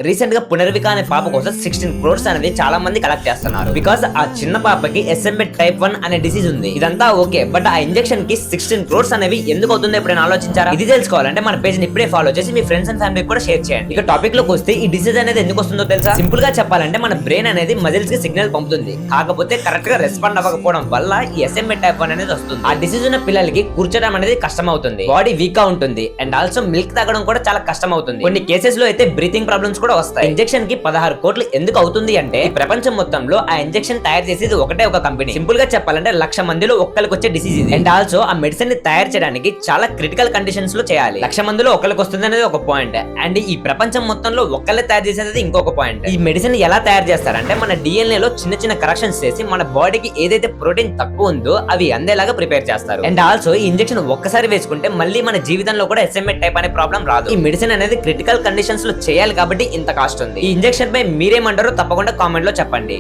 Recent గా పునర్విక అనే పాప కోసం 16 crores అనేది చాలా మంది కలెక్ట్ చేస్తున్నారు. బికాస్ ఆ చిన్న పాపకి SMA type 1 అనే డిసీజ్ ఉంది. ఇదంతా ఓకే, బట్ ఆ ఇంజెక్షన్ కి 16 crores అనేవి ఎందుకు అవుతుందో ఎప్పుడైనా ఆలోచించారా? ఇది తెలుసుకోవాలంటే మన పేజ్ ని ఇప్పుడే ఫాలో చేసి మీ ఫ్రెండ్స్ అండ్ ఫ్యామిలీ కూడా షేర్ చేయండి. ఇక టాపిక్ లోకి వస్తే ఈ డిసీజ్ అనేది ఎందుకు వస్తుందో తెలుసా? సింపుల్ గా చెప్పాలంటే మన బ్రెయిన్ అనేది మజిల్స్ కి సిగ్నల్ పంపుతుంది. కాకపోతే కరెక్ట్ గా రెస్పాండ్ అవ్వకపోవడం వల్ల ఈ SMA type 1 అనేది వస్తుంది. ఆ డిసీజ్ ఉన్న పిల్లలకి కూర్చోడం అనేది కష్టం అవుతుంది, బాడీ వీక్ గా ఉంటుంది, అండ్ ఆల్సో మిల్క్ తాగడం కూడా చాలా కష్టం అవుతుంది. కొన్ని కేసెస్ లో అయితే బ్రీతింగ్ ప్రాబ్లమ్స్ కూడా వస్తాయి. ఇంజెక్షన్ కి 16 కోట్లు ఎందుకు అవుతుంది అంటే ఈ ప్రపంచం మొత్తంలో ఆ ఇంజెక్షన్ తయారు చేసేది ఒకటే ఒక కంపెనీ. సింపుల్ గా చెప్పాలంటే 1,00,000 మందిలో ఒక్కరికి వచ్చే డిసీజ్ ఇది. అండ్ ఆల్సో ఆ మెడిసిన్ ని తయారు చేయడానికి చాలా క్రిటికల్ కండిషన్స్ లో చేయాలి. 1,00,000 మందిలో ఒకరికి వస్తుంది అనేది ఒక పాయింట్, అండ్ ఈ ప్రపంచం మొత్తంలో ఒక్కళ్ళే తయారు చేసేది ఇంకొక పాయింట్. ఈ మెడిసిన్ ఎలా తయారు చేస్తారంటే మన DNA లో చిన్న చిన్న కరెక్షన్స్ చేసి మన బాడీకి ఏదైతే ప్రోటీన్ తక్కువ ఉందో అవి అందేలాగా ప్రిపేర్ చేస్తారు. అండ్ ఆల్సో ఈ ఇంజెక్షన్ ఒక్కసారి వేసుకుంటే మళ్ళీ మన జీవితంలో కూడా SMA టైప్ అనే ప్రాబ్లం రాదు. ఈ మెడిసిన్ అనేది క్రిటికల్ కండిషన్స్ లో చేయాలి కాబట్టి ఇంత కాస్ట్ ఉంది. ఈ ఇంజెక్షన్ పై మీరేమంటారో తప్పకుండా కామెంట్ లో చెప్పండి.